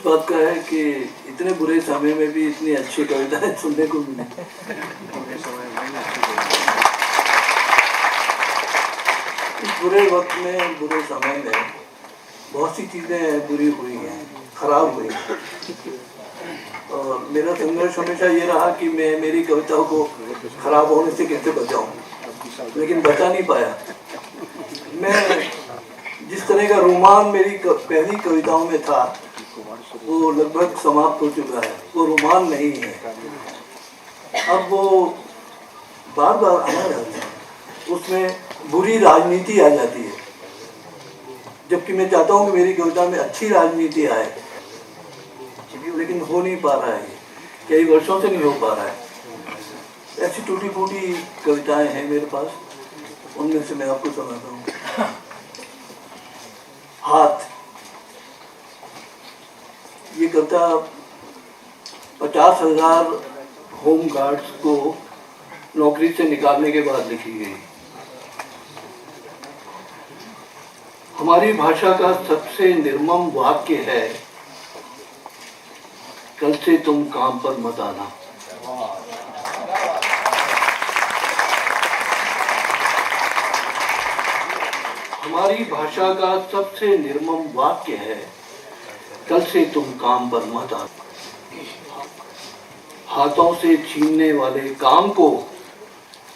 बात का है कि इतने बुरे समय में भी इतनी अच्छी कविताएं सुनने को मिली। इस बुरे वक्त में, बुरे समय में बहुत सी चीज़ें बुरी हुई हैं, खराब हुई हैं। और मेरा संघर्ष हमेशा ये रहा कि मैं मेरी कविताओं को खराब होने से कैसे बचाऊं, लेकिन बचा नहीं पाया। मैं जिस तरह का रोमान मेरी पहली कविताओं में था वो लगभग समाप्त हो चुका है। वो रोमान नहीं है, अब वो बार बार आना रहता है। उसमें बुरी राजनीति आ जाती है, जबकि मैं चाहता हूँ कि मेरी कविता में अच्छी राजनीति आए, लेकिन हो नहीं पा रहा है। कई वर्षों से नहीं हो पा रहा है। ऐसी टूटी फूटी कविताएं हैं मेरे पास, उनमें से मैं आपको सुनाता हूँ। हाथ, ये कविता 50,000 होम गार्ड्स को नौकरी से निकालने के बाद लिखी गई। हमारी भाषा का सबसे निर्मम वाक्य है, कल से तुम काम पर मत आना। हमारी भाषा का सबसे निर्मम वाक्य है, कल से तुम काम पर मत आना। हाथों से छीनने वाले काम को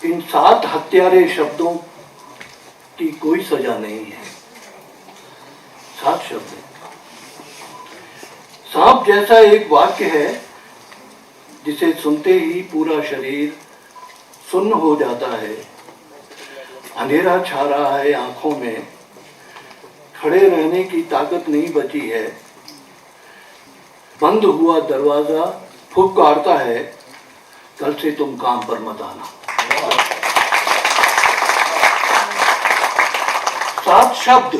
इन 7 हत्यारे शब्दों की कोई सजा नहीं है। 7 शब्द। सांप जैसा एक वाक्य है जिसे सुनते ही पूरा शरीर सुन्न हो जाता है। अंधेरा छा रहा है आंखों में, खड़े रहने की ताकत नहीं बची है। बंद हुआ दरवाजा फुफकारता है, कल से तुम काम पर मत आना। 7 शब्द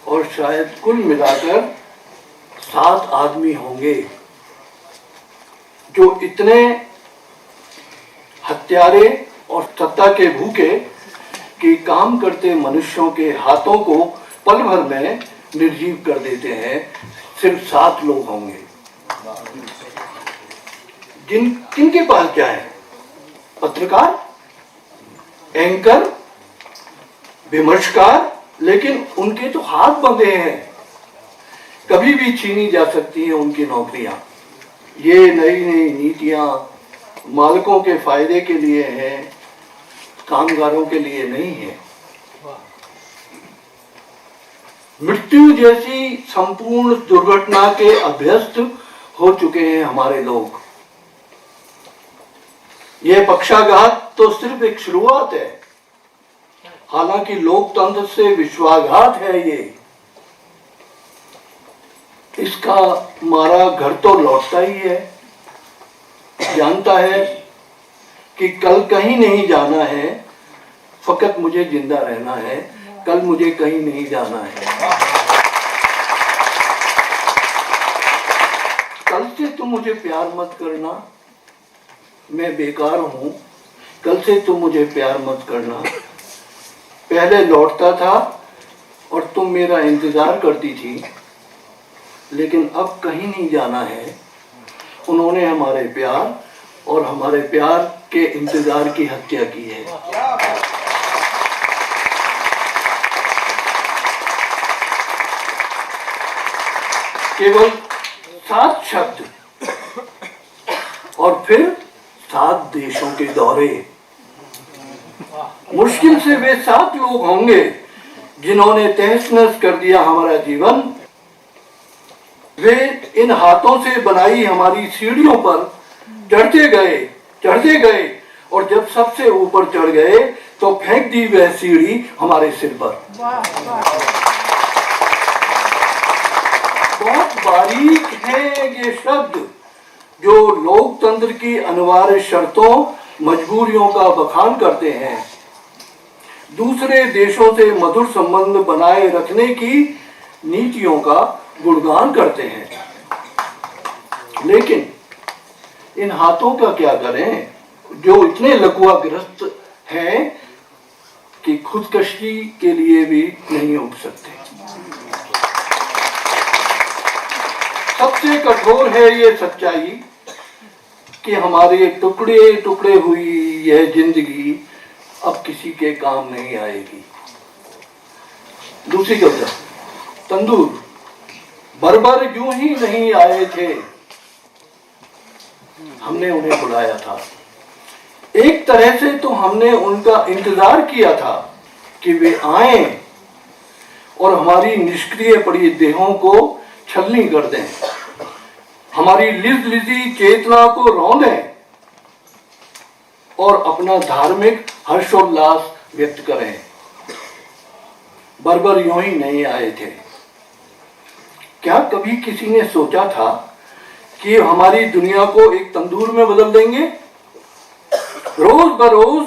और शायद कुल मिलाकर 7 आदमी होंगे जो इतने हत्यारे और सत्ता के भूखे कि काम करते मनुष्यों के हाथों को पल भर में निर्जीव कर देते हैं। सिर्फ 7 लोग होंगे। किनके पास क्या है? पत्रकार, एंकर, विमर्शकार, लेकिन उनके तो हाथ बंधे हैं। कभी भी छीनी जा सकती हैं उनकी नौकरियां। ये नई नई नीतियां मालिकों के फायदे के लिए हैं, कामगारों के लिए नहीं है। मृत्यु जैसी संपूर्ण दुर्घटना के अभ्यस्त हो चुके हैं हमारे लोग। यह पक्षाघात तो सिर्फ एक शुरुआत है, हालांकि लोकतंत्र से विश्वासघात है ये। इसका मारा घर तो लौटता ही है। जानता है कि कल कहीं नहीं जाना है, फकत मुझे जिंदा रहना है। कल मुझे कहीं नहीं जाना है। कल से तुम मुझे प्यार मत करना, मैं बेकार हूं। कल से तुम मुझे प्यार मत करना। पहले लौटता था और तुम मेरा इंतजार करती थी, लेकिन अब कहीं नहीं जाना है। उन्होंने हमारे प्यार और हमारे प्यार के इंतजार की हत्या की है। केवल 7 शब्द और फिर 7 देशों के दौरे। मुश्किल से वे 7 लोग होंगे जिन्होंने तहस-नहस कर दिया हमारा जीवन। वे इन हाथों से बनाई हमारी सीढ़ियों पर चढ़ते गए और जब सबसे ऊपर चढ़ गए तो फेंक दी वह सीढ़ी हमारे सिर पर। बहुत बारीक है ये शब्द जो लोकतंत्र की अनिवार्य शर्तों, मजबूरियों का बखान करते हैं। दूसरे देशों से मधुर संबंध बनाए रखने की नीतियों का गुणगान करते हैं। लेकिन इन हाथों का क्या करें जो इतने लकवाग्रस्त हैं कि खुदकशी के लिए भी नहीं उठ सकते। सबसे कठोर है ये सच्चाई कि हमारे टुकड़े टुकड़े हुई यह जिंदगी अब किसी के काम नहीं आएगी। दूसरी कविता, तंदूर। बर्बर यूं ही नहीं आए थे, हमने उन्हें बुलाया था। एक तरह से तो हमने उनका इंतजार किया था कि वे आए और हमारी निष्क्रिय पड़ी देहों को छलनी कर दें, हमारी लिज लिजी चेतना को रौंदें और अपना धार्मिक हर्षोल्लास व्यक्त करें। बर्बर यूं ही नहीं आए थे। क्या कभी किसी ने सोचा था कि हमारी दुनिया को एक तंदूर में बदल देंगे? रोज बरोज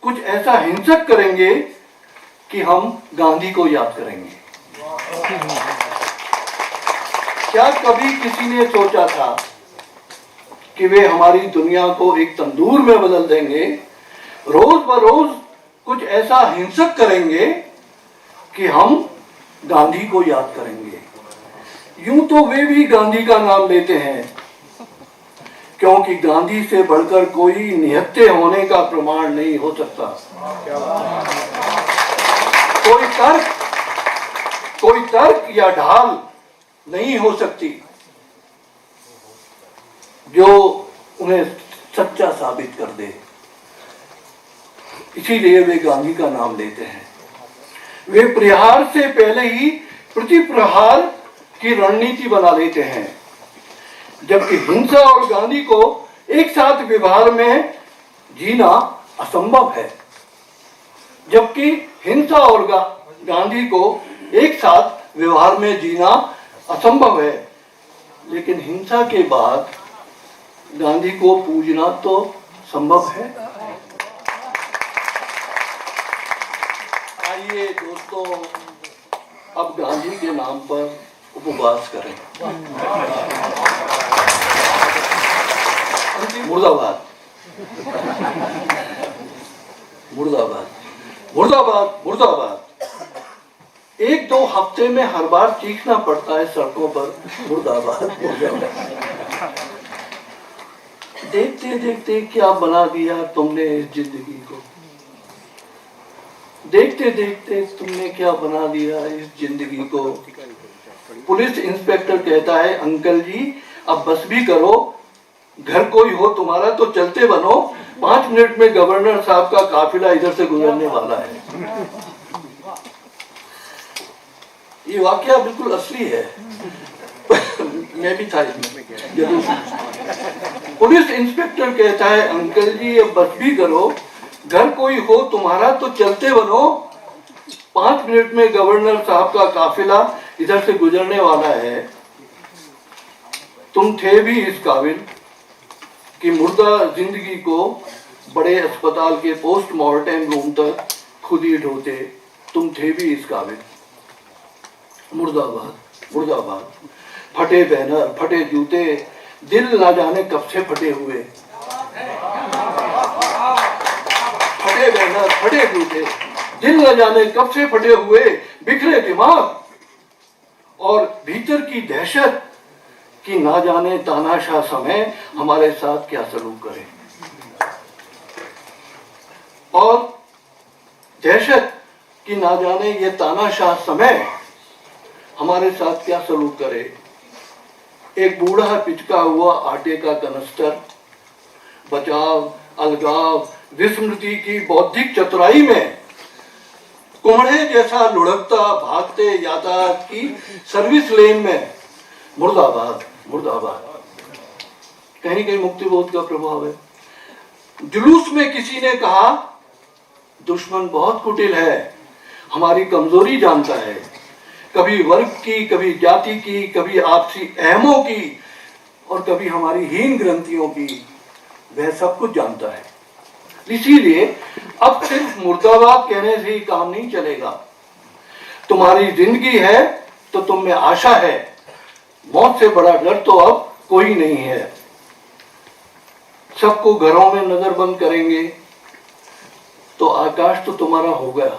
कुछ ऐसा हिंसक करेंगे कि हम गांधी को याद करेंगे। क्या कभी किसी ने सोचा था कि वे हमारी दुनिया को एक तंदूर में बदल देंगे? रोज बरोज कुछ ऐसा हिंसक करेंगे कि हम गांधी को याद करेंगे। यूं तो वे भी गांधी का नाम लेते हैं, क्योंकि गांधी से बढ़कर कोई निहत्थे होने का प्रमाण नहीं हो सकता। कोई तर्क या ढाल नहीं हो सकती जो उन्हें सच्चा साबित कर दे। इसीलिए वे गांधी का नाम लेते हैं। वे प्रहार से पहले ही प्रतिप्रहार की रणनीति बना लेते हैं, जबकि हिंसा और गांधी को एक साथ व्यवहार में जीना असंभव है। जबकि हिंसा और गांधी को एक साथ व्यवहार में जीना असंभव है, लेकिन हिंसा के बाद गांधी को पूजना तो संभव है। आइए दोस्तों, अब गांधी के नाम पर उपवास करें। मुर्दाबाद, मुर्दाबाद, मुर्दाबाद, मुर्दाबाद। एक दो हफ्ते में हर बार चीखना पड़ता है सड़कों पर, मुर्दाबाद, मुर्दाबाद। देखते देखते क्या बना दिया तुमने इस जिंदगी को, देखते देखते तुमने क्या बना दिया इस जिंदगी को। पुलिस इंस्पेक्टर कहता है, अंकल जी अब बस भी करो, घर कोई हो तुम्हारा तो चलते बनो, 5 मिनट में गवर्नर साहब का काफिला इधर से गुजरने वाला है। ये वाकया बिल्कुल असली है। मैं भी था इसमें। पुलिस इंस्पेक्टर कहता है, अंकल जी अब बस भी करो, घर कोई हो तुम्हारा तो चलते बनो, 5 मिनट में गवर्नर साहब का काफिला इधर से गुजरने वाला है। तुम थे भी इस काबिल कि मुर्दा जिंदगी को बड़े अस्पताल के पोस्टमार्टम रूम तक खुद ही ढोते, तुम थे भी इस काबिल। मुर्दाबाद, मुर्दाबाद। फटे बैनर, फटे जूते, दिल ना जाने कब से फटे हुए। फटे बैनर, फटे जूते, दिल न जाने कब से फटे हुए, बिखरे दिमाग और भीतर की दहशत कि ना जाने तानाशाह समय हमारे साथ क्या सलूक करे। और दहशत कि ना जाने ये तानाशाह समय हमारे साथ क्या सलूक करे। एक बूढ़ा पिचका हुआ आटे का कनस्तर बचाव, अलगाव, विस्मृति की बौद्धिक चतुराई में कुम्हड़े जैसा लुढ़कता भागते यातायात की सर्विस लेन में। मुर्दाबाद, मुर्दाबाद। कहीं कहीं मुक्तिबोध का प्रभाव है। जुलूस में किसी ने कहा, दुश्मन बहुत कुटिल है, हमारी कमजोरी जानता है, कभी वर्ग की, कभी जाति की, कभी आपसी अहमों की और कभी हमारी हीन ग्रंथियों की, वह सब कुछ जानता है। इसीलिए अब सिर्फ मुर्दाबाद कहने से ही काम नहीं चलेगा। तुम्हारी जिंदगी है तो तुम में आशा है, मौत से बड़ा डर तो अब कोई नहीं है। सबको घरों में नजर बंद करेंगे तो आकाश तो तुम्हारा हो गया।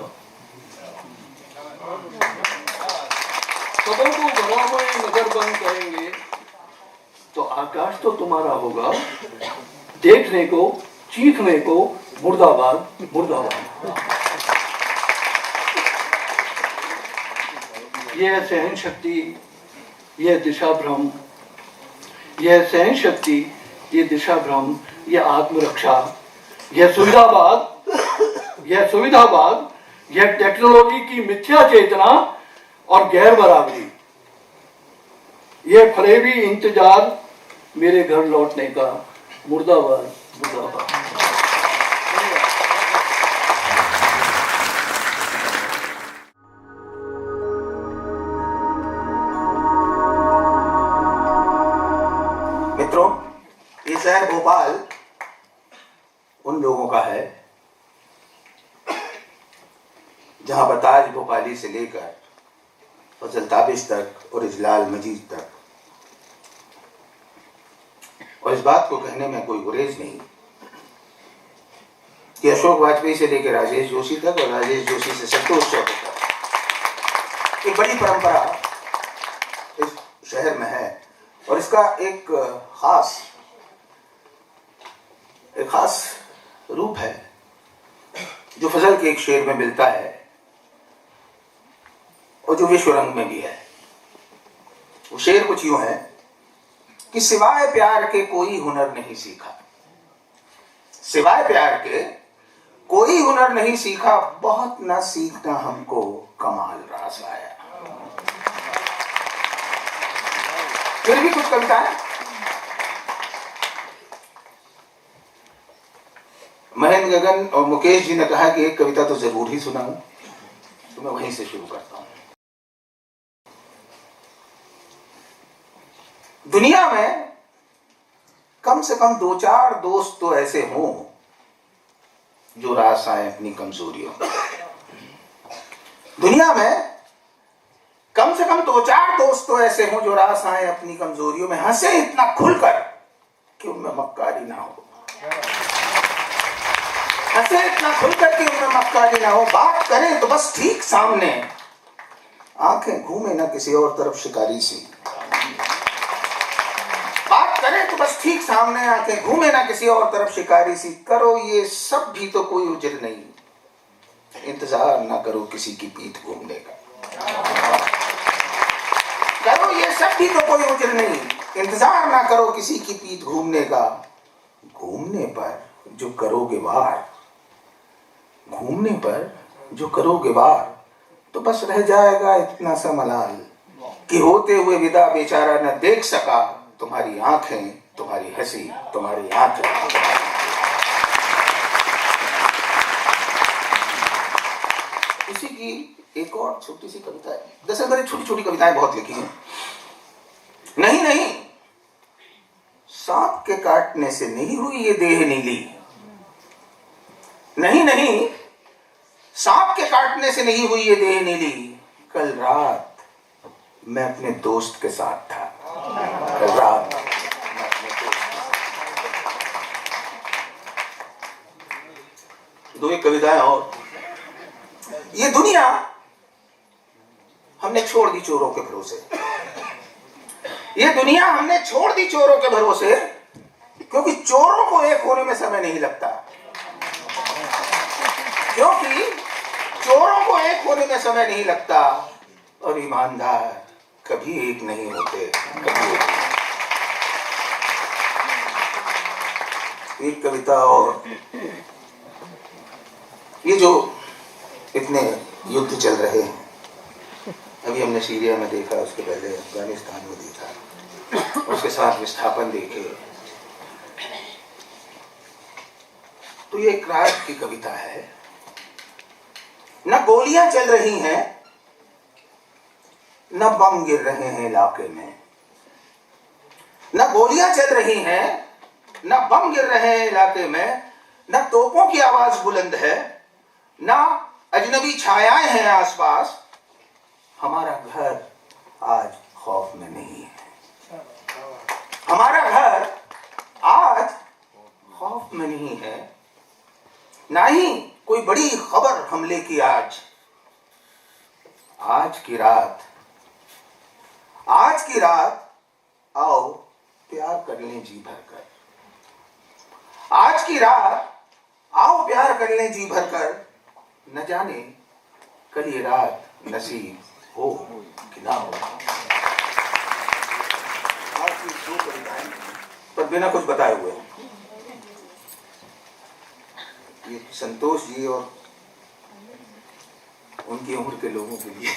सबों को घरों में नजर अगर बंद करेंगे तो आकाश तो तुम्हारा होगा, देखने को, चीखने को मुर्दाबाद मुर्दाबाद। यह सहन शक्ति, यह दिशा भ्रम, यह सहन शक्ति, यह दिशा भ्रम, यह आत्मरक्षा, यह सुविधावाद, यह टेक्नोलॉजी की मिथ्या चेतना और गैर बराबरी, यह फरेबी इंतजार मेरे घर लौटने का मुर्दाबाद मुर्दाबाद। मित्रों, ये शहर भोपाल उन लोगों का है जहां बताज भोपाली से लेकर फजल ताबिश तक और इजलाल मजीद तक, और इस बात को कहने में कोई गुरेज नहीं कि अशोक वाजपेयी से लेकर राजेश जोशी तक और राजेश जोशी से संतोष चौधरी तक एक बड़ी परंपरा इस शहर में है। और इसका एक खास रूप है जो फजल के एक शेर में मिलता है और जो विश्व रंग में भी है। वो शेर कुछ यूं है कि सिवाय प्यार के कोई हुनर नहीं सीखा, सिवाय प्यार के कोई हुनर नहीं सीखा, बहुत ना सीखना हमको कमाल रास आया। फिर भी कुछ कविताएं महेंद्र गगन और मुकेश जी ने कहा कि एक कविता तो जरूर ही सुनाऊं, तो मैं वहीं से शुरू करता हूं। दुनिया में कम से कम 2-4 दोस्त तो ऐसे हों जो रास आए अपनी कमजोरियों में। दुनिया में कम से कम 2-4 दोस्त तो ऐसे हों जो रास आए अपनी कमजोरियों में, हंसे इतना खुलकर कि उनमें मक्कारी ना हो, हंसे इतना खुलकर कि उनमें मक्कारी ना हो, बात करें तो बस ठीक सामने, आंखें घूमे ना किसी और तरफ शिकारी सी, बात करें तो बस ठीक सामने, आंखें घूमे ना किसी और तरफ शिकारी सी, करो ये सब भी तो कोई उजर नहीं, इंतजार ना करो किसी की पीठ घूमने का, करो ये सब भी तो कोई उजर नहीं, इंतजार ना करो किसी की पीठ घूमने का, घूमने पर जो करोगे वार, घूमने पर जो करोगे वार, तो बस रह जाएगा इतना सा मलाल कि होते हुए विदा बेचारा न देख सका, तुम्हारी आंखें, तुम्हारी हंसी, तुम्हारी आंखें। इसी की एक और छोटी सी कविता है। दरअसल मैंने छोटी छोटी कविताएं बहुत लिखी हैं। नहीं नहीं, सांप के काटने से नहीं हुई ये देह नीली, नहीं नहीं, सांप के काटने से नहीं हुई ये देह नीली, कल रात मैं अपने दोस्त के साथ था, कल रात मैं अपने दोस्त। दो एक कविताएं और। ये दुनिया हमने छोड़ दी चोरों के भरोसे, ये दुनिया हमने छोड़ दी चोरों के भरोसे, क्योंकि चोरों को एक होने में समय नहीं लगता, क्योंकि चोरों को एक होने में समय नहीं लगता, और ईमानदार कभी एक नहीं होते, कभी एक कविता और। ये जो इतने युद्ध चल रहे हैं, अभी हमने सीरिया में देखा, उसके पहले अफगानिस्तान में देखा, उसके साथ विस्थापन देखे, तो ये एक रात की कविता है। न गोलियां चल रही हैं, न बम गिर रहे हैं इलाके में, न गोलियां चल रही हैं, न बम गिर रहे हैं इलाके में, न तोपों की आवाज बुलंद है, न अजनबी छायाएं हैं आसपास, हमारा घर आज खौफ में नहीं है, हमारा घर आज खौफ में नहीं है, ना ही कोई बड़ी खबर हमले की आज की रात आज की रात आओ प्यार कर लें जी भरकर, आज की रात आओ प्यार कर लें जी भरकर, न जाने कल ये रात नसीब हो कि ना हो। पर बिना कुछ बताए हुए ये संतोष जी और उनकी उम्र के लोगों के लिए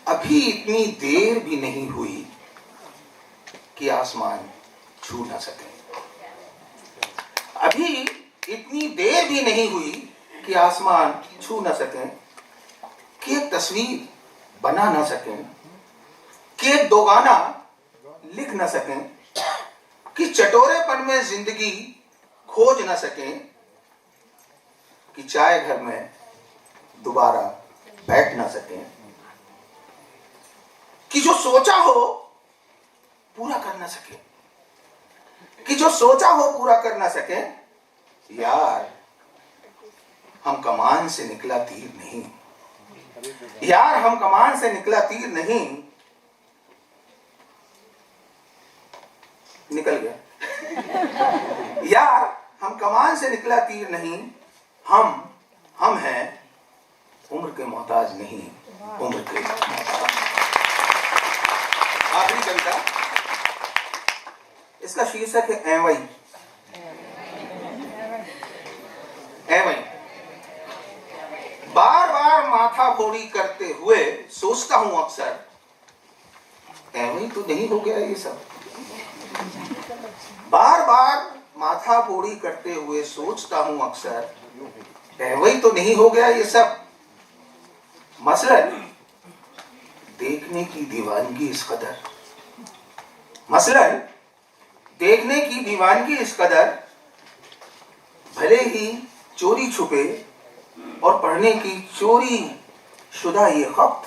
अभी इतनी देर भी नहीं हुई कि आसमान छू ना सके, अभी इतनी देर भी नहीं हुई कि आसमान छू ना सके, कि एक तस्वीर बना ना सके, कि एक दो गाना लिख ना सके, कि चटोरेपन में जिंदगी खोज ना सके, कि चाय घर में दोबारा बैठ ना सके, कि जो सोचा हो पूरा कर ना सके, कि जो सोचा हो पूरा कर ना सके। यार हम कमान से निकला तीर नहीं, यार हम कमान से निकला तीर नहीं, निकल गया यार हम कमान से निकला तीर नहीं, हम हैं उम्र के मोहताज नहीं, उम्र के मोहताज। आखिरी कविता, इसका शीर्षक है एवं एवं। बार बार माथा फोड़ी करते हुए सोचता हूं अक्सर, एवं तो नहीं हो गया ये सब। बार बार माथा फोड़ी करते हुए सोचता हूं अक्सर, एवं तो नहीं हो गया ये सब। मसलन देखने की दीवानगी इस कदर, मसलन देखने की दीवानगी इस कदर, भले ही चोरी छुपे और पढ़ने की चोरी शुदा ये खत,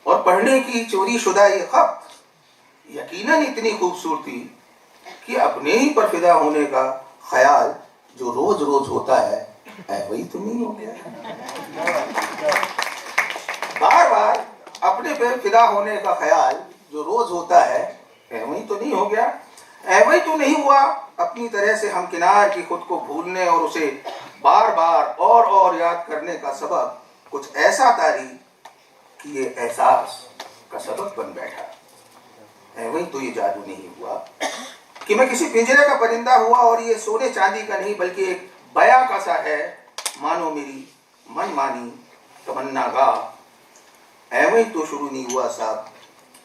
और पढ़ने की चोरी शुदा ये खत यकीनन इतनी खूबसूरती कि अपने ही पर फिदा होने का ख्याल जो रोज रोज होता है, वही तो नहीं हो गया। बार बार अपने पे फिदा होने का ख्याल जो रोज होता है, वही तो नहीं हो गया। वही तो नहीं हुआ अपनी तरह से हम किनार की खुद को भूलने और उसे बार बार और याद करने का सबब कुछ ऐसा तारी कि ये एहसास का सबब बन बैठा। वही तो ये जादू नहीं हुआ कि मैं किसी पिंजरे का परिंदा हुआ और ये सोने चांदी का नहीं बल्कि एक बया का सा है, मानो मेरी मनमानी तमन्ना गा। वही तो शुरू नहीं हुआ साहब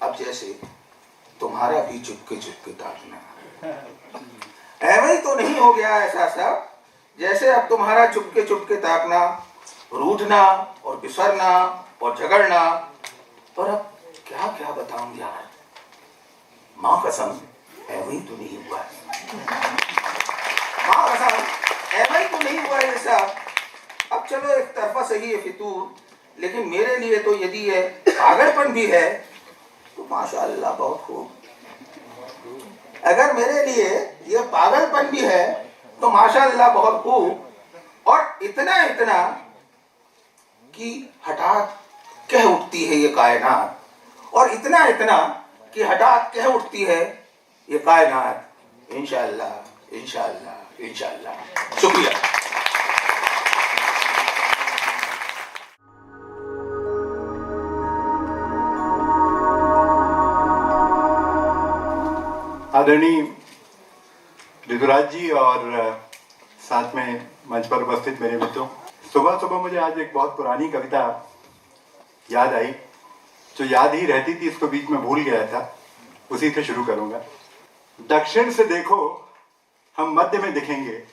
अब जैसे तुम्हारा भी चुपके चुपके ताकना। वही तो नहीं हो गया ऐसा सब जैसे अब तुम्हारा चुपके चुपके ताकना, रूठना और बिसरना और झगड़ना। और अब क्या क्या बताऊं यार, माँ कसम वही तो नहीं हुआ, माँ कसम वही तो नहीं हुआ ये सब। अब चलो एक तरफा सही है फितूर, लेकिन मेरे लिए तो यदि ये पागलपन भी है तो माशाअल्लाह बहुत खूब। अगर मेरे लिए ये पागलपन भी है तो माशाअल्लाह बहुत खूब। और इतना इतना कि हठात कह उठती है ये कायनात, और इतना इतना कि हठात कह उठती है ये कायनात, इंशाअल्लाह इंशाअल्लाह इंशाअल्लाह। शुक्रिया। आदरणीय ऋतुराज जी और साथ में मंच पर उपस्थित मेरे मित्रों, सुबह सुबह मुझे आज एक बहुत पुरानी कविता याद आई, जो याद ही रहती थी, इसको बीच में भूल गया था, उसी से शुरू करूंगा। दक्षिण से देखो हम मध्य में दिखेंगे,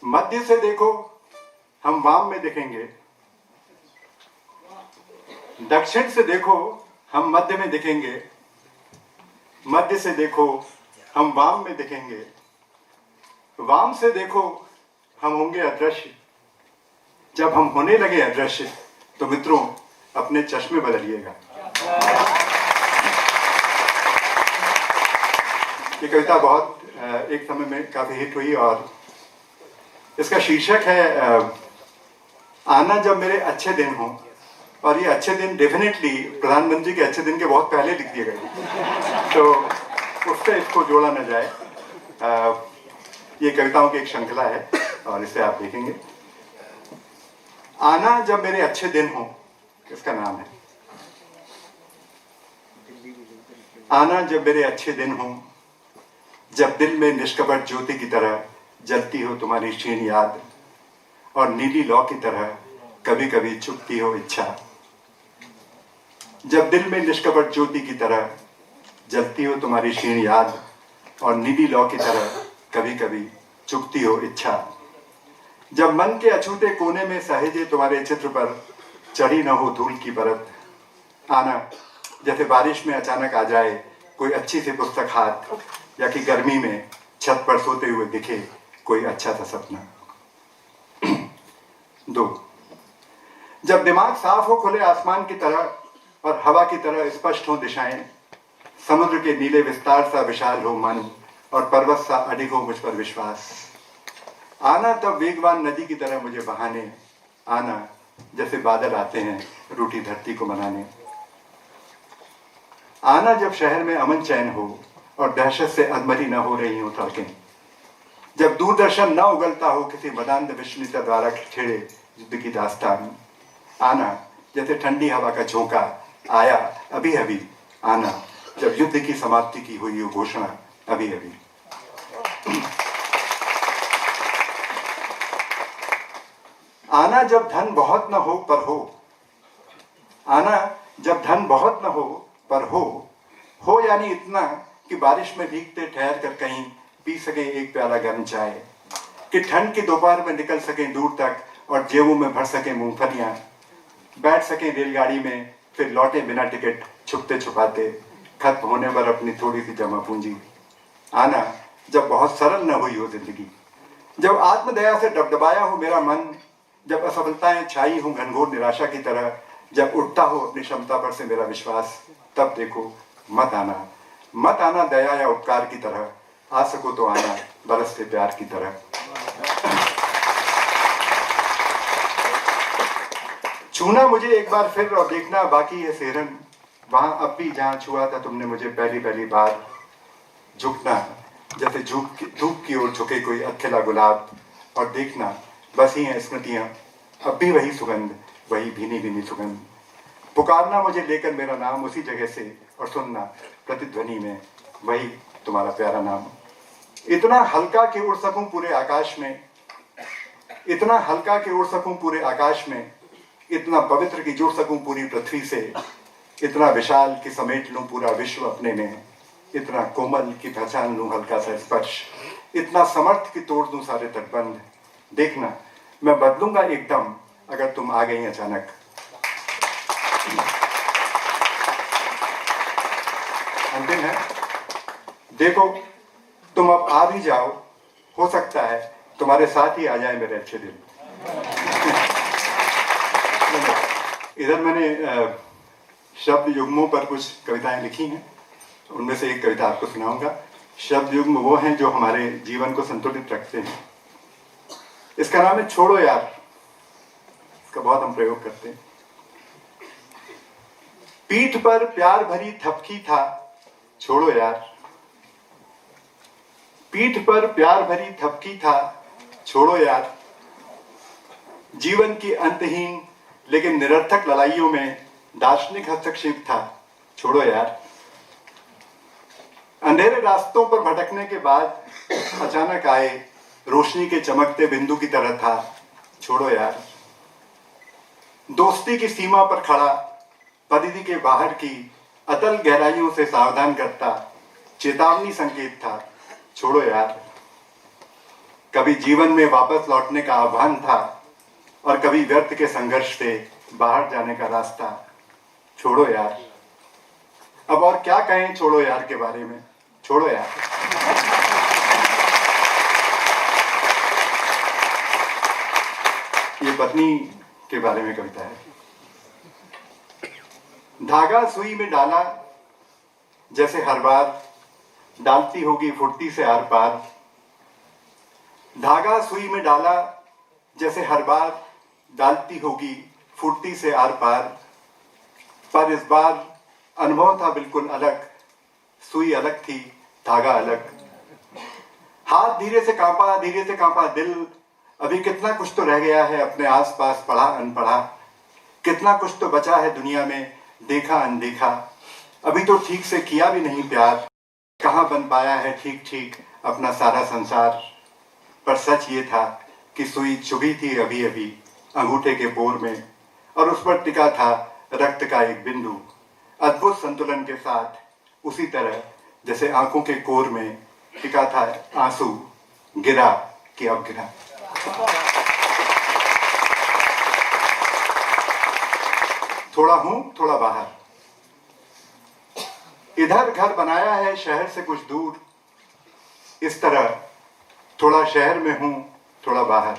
मध्य से देखो हम वाम में दिखेंगे, दक्षिण से देखो हम मध्य में दिखेंगे, मध्य से देखो हम वाम में दिखेंगे, वाम से देखो हम होंगे अदृश्य। जब हम होने लगे अदृश्य तो मित्रों अपने चश्मे बदलिएगा। ये कविता बहुत एक समय में काफी हिट हुई और इसका शीर्षक है आना जब मेरे अच्छे दिन हो और ये अच्छे दिन डेफिनेटली प्रधानमंत्री के अच्छे दिन के बहुत पहले लिख दिए गए, तो उससे इसको जोड़ा न जाए। ये कविताओं की एक श्रृंखला है और इसे आप देखेंगे। आना जब मेरे अच्छे दिन हो, इसका नाम है। आना जब मेरे अच्छे दिन हो, जब दिल में निष्कपट ज्योति की तरह जलती हो तुम्हारी क्षीण याद, और नीली लौ की तरह कभी कभी चुभती हो इच्छा। जब दिल में निष्कपट ज्योति की तरह जलती हो तुम्हारी क्षीण याद, और नीली लौ की तरह कभी कभी चुभती हो इच्छा। जब मन के अछूते कोने में सहेजे तुम्हारे चित्र पर चढ़ी न हो धूल की परत। आना जैसे बारिश में अचानक आ जाए कोई अच्छी सी पुस्तक हाथ, या कि गर्मी में छत पर सोते हुए दिखे कोई अच्छा सा सपना। 2, जब दिमाग साफ हो खुले आसमान की तरह और हवा की तरह स्पष्ट हो दिशाएं, समुद्र के नीले विस्तार सा विशाल हो मन, और पर्वत सा अडिग हो मुझ पर विश्वास। आना तब वेगवान नदी की तरह मुझे बहाने, आना जैसे बादल आते हैं रूठी धरती को मनाने। आना जब शहर में अमन चैन हो और दहशत से अधमरी न हो रही हो सड़कें, जब दूरदर्शन न उगलता हो किसी मदान्ध विश्वनीता द्वारा छेड़े युद्ध की दास्तान। आना जैसे ठंडी हवा का झोंका आया अभी अभी, आना जब युद्ध की समाप्ति की हुई हो घोषणा अभी अभी। आना जब धन बहुत न हो पर हो, आना जब धन बहुत न हो पर हो यानी इतना कि बारिश में भीगते ठहर कर कहीं पी सके एक प्याला गर्म चाय, कि ठंड की दोपहर में निकल सके दूर तक और जेबों में भर सके मूंगफलियां, बैठ सके रेलगाड़ी में फिर लौटे बिना टिकट छुपते छुपाते, खत्म होने पर अपनी थोड़ी सी जमा पूंजी। आना जब बहुत सरल न हुई हो जिंदगी, जब आत्मदया से डबडबाया हो मेरा मन, जब असफलताएं छाई हो घनघोर निराशा की तरह, जब उठता हो अपनी क्षमता पर से मेरा विश्वास, तब देखो मत आना दया या उपकार की तरह, आ सको तो आना बरसते प्यार की तरह। छूना मुझे एक बार फिर और देखना बाकी है सेहरन, वहां अब भी जहां छुआ था तुमने मुझे पहली बार। झुकना जैसे धूप की ओर झुके कोई अकेला गुलाब, और देखना बस ही हैं स्मृतियां, अब भी वही सुगंध, वही भीनी भीनी सुगंध। पुकारना मुझे लेकर मेरा नाम उसी जगह से, और सुनना प्रतिध्वनि में वही तुम्हारा प्यारा नाम। इतना हल्का कि उड़ सकूं पूरे आकाश में, इतना हल्का कि उड़ सकूं पूरे आकाश में, इतना पवित्र कि जुड़ सकूं पूरी पृथ्वी से, इतना विशाल कि समेट लूं पूरा विश्व अपने में, इतना कोमल कि पहचान लूं हल्का सा स्पर्श, इतना समर्थ कि तोड़ दूं सारे तटबंध। देखना मैं बदलूंगा एकदम अगर तुम आ गई अचानक। अंतिम है, देखो तुम अब आ भी जाओ, हो सकता है तुम्हारे साथ ही आ जाए मेरे अच्छे दिन। इधर मैंने शब्द युग्मों पर कुछ कविताएं लिखी हैं, उनमें से एक कविता आपको सुनाऊंगा। शब्द युग्म वो हैं जो हमारे जीवन को संतुलित रखते हैं। इसका नाम है छोड़ो यार, इसका बहुत हम प्रयोग करते हैं। पीठ पर प्यार भरी थपकी था, छोड़ो यार। पीठ पर प्यार भरी थपकी था, छोड़ो यार। जीवन की अंतहीन लेकिन निरर्थक लड़ाइयों में दार्शनिक हस्तक्षेप था, छोड़ो यार। अंधेरे रास्तों पर भटकने के बाद अचानक आए रोशनी के चमकते बिंदु की तरह था, छोड़ो यार। दोस्ती की सीमा पर खड़ा परिधि के बाहर की अतल गहराइयों से सावधान करता चेतावनी संकेत था, छोड़ो यार। कभी जीवन में वापस लौटने का आह्वान था और कभी व्यर्थ के संघर्ष से बाहर जाने का रास्ता, छोड़ो यार। अब और क्या कहें छोड़ो यार के बारे में, छोड़ो यार। ये पत्नी के बारे में कविता है। धागा सुई में डाला जैसे हर बार डालती होगी फुर्ती से आर पार। धागा सुई में डाला जैसे हर बार डालती होगी फुर्ती से आर पार। पर इस बार अनुभव था बिल्कुल अलग। सुई अलग थी, धागा अलग। हाथ धीरे से कांपा दिल। अभी कितना कुछ तो रह गया है अपने आसपास पढ़ा अनपढ़ा। कितना कुछ तो बचा है दुनिया में देखा अनदेखा। अभी तो ठीक से किया भी नहीं प्यार। कहाँ बन पाया है ठीक ठीक अपना सारा संसार। पर सच ये था कि सुई चुभी थी अभी अभी अंगूठे के पोर में, और उस पर टिका था रक्त का एक बिंदु, अद्भुत संतुलन के साथ, उसी तरह जैसे आंखों के कोर में टिका था आंसू। गिरा कि अब गिरा। थोड़ा हूं थोड़ा बाहर। इधर घर बनाया है शहर से कुछ दूर। इस तरह थोड़ा शहर में हूं थोड़ा बाहर।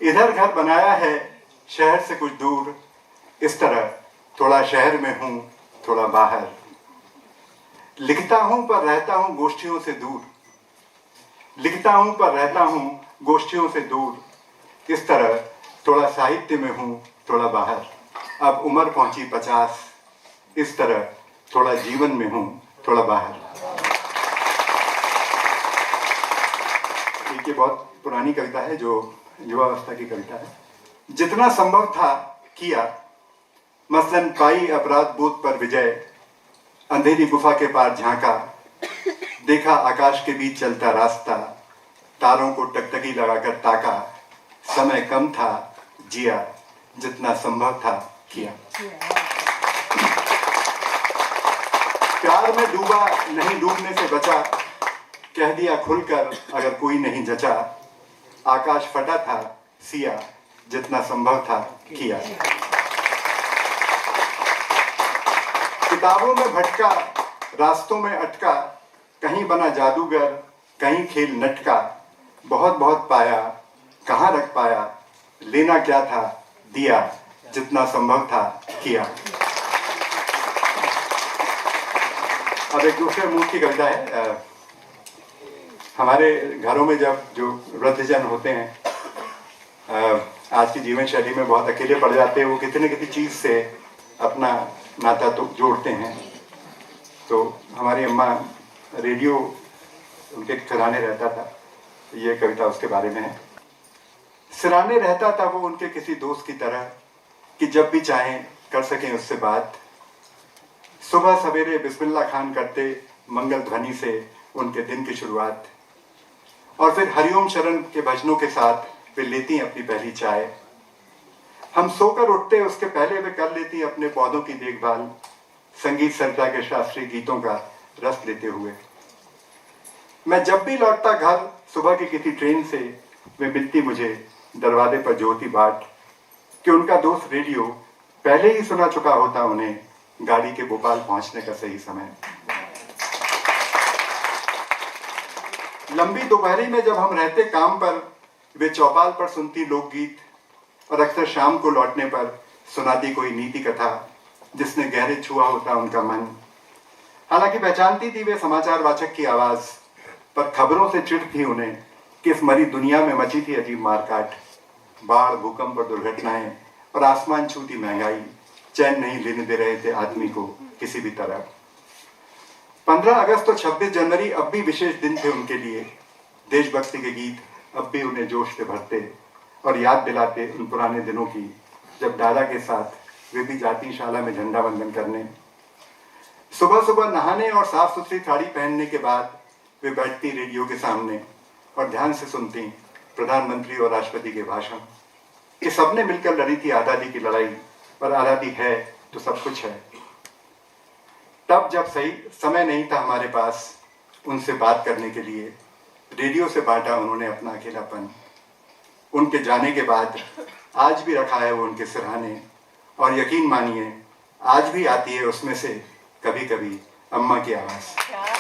इधर घर बनाया है शहर से कुछ दूर। इस तरह थोड़ा शहर में हूं थोड़ा बाहर। लिखता हूं पर रहता हूं गोष्ठियों से दूर। लिखता हूं पर रहता हूं गोष्ठियों से दूर। इस तरह थोड़ा साहित्य में हूं थोड़ा बाहर। अब उम्र पहुंची 50। इस तरह थोड़ा जीवन में हूं थोड़ा बाहर। ये बहुत पुरानी कविता है जो युवावस्था की कविता है। जितना संभव था किया, मसलन पाई अपराध बोध पर विजय। अंधेरी गुफा के पार झांका, देखा आकाश के बीच चलता रास्ता। तारों को टकटकी लगाकर ताका। समय कम था जिया, जितना संभव था किया। प्यार में डूबा नहीं डूबने से बचा। कह दिया खुलकर अगर कोई नहीं जचा। आकाश फटा था सिया, जितना संभव था किया। किताबों में भटका, रास्तों में अटका। कहीं बना जादूगर, कहीं खेल नटका। बहुत बहुत पाया, कहाँ रख पाया। लेना क्या था दिया, जितना संभव था किया। अब एक दूसरे मूड की कविता है। हमारे घरों में जब जो वृद्धजन होते हैं, आज की जीवन शैली में बहुत अकेले पड़ जाते हैं। वो किसी न किसी चीज़ से अपना नाता तो जोड़ते हैं। तो हमारी अम्मा रेडियो उनके सिराने रहता था। ये कविता उसके बारे में है। सिराने रहता था वो उनके किसी दोस्त की तरह, कि जब भी चाहें कर सकें उससे बात। सुबह सवेरे बिस्मिल्लाह खान करते मंगल ध्वनि से उनके दिन की शुरुआत। और फिर हरिओम शरण के भजनों के साथ वे लेती अपनी पहली चाय। हम सोकर उठते उसके पहले वे कर लेती अपने पौधों की देखभाल। संगीत सरिता के शास्त्रीय गीतों का रस लेते हुए। मैं जब भी लौटता घर सुबह की किसी ट्रेन से, वे मिलती मुझे दरवाजे पर जोती बाट, कि उनका दोस्त रेडियो पहले ही सुना चुका होता उन्हें गाड़ी के भोपाल पहुंचने का सही समय। लंबी दोपहरी में जब हम रहते काम पर, वे चौपाल पर सुनती लोकगीत, और अक्सर शाम को लौटने पर सुनाती कोई नीति कथा जिसने गहरे छुआ होता उनका मन। हालांकि पहचानती थी वे समाचार वाचक की आवाज, पर खबरों से चिढ़ थी उन्हें कि इस मरी दुनिया में मची थी अजीब मारकाट। बाढ़, भूकंप और दुर्घटनाएं और आसमान छूती महंगाई चैन नहीं लेने दे रहे थे आदमी को किसी भी तरह। 15 अगस्त और 26 जनवरी अब भी विशेष दिन थे उनके लिए। देशभक्ति के गीत अब भी उन्हें जोश से भरते और याद दिलाते उन पुराने दिनों की, जब दादा के साथ वे भी जाती शाला में झंडा वंदन करने। सुबह सुबह नहाने और साफ सुथरी साड़ी पहनने के बाद वे बैठती रेडियो के सामने और ध्यान से सुनती प्रधानमंत्री और राष्ट्रपति के भाषण, कि सबने मिलकर लड़ी थी आज़ादी की लड़ाई, और आज़ादी है तो सब कुछ है। तब जब सही समय नहीं था हमारे पास उनसे बात करने के लिए, रेडियो से बांटा उन्होंने अपना अकेलापन। उनके जाने के बाद आज भी रखा है वो उनके सिरहाने, और यकीन मानिए आज भी आती है उसमें से कभी कभी अम्मा की आवाज़।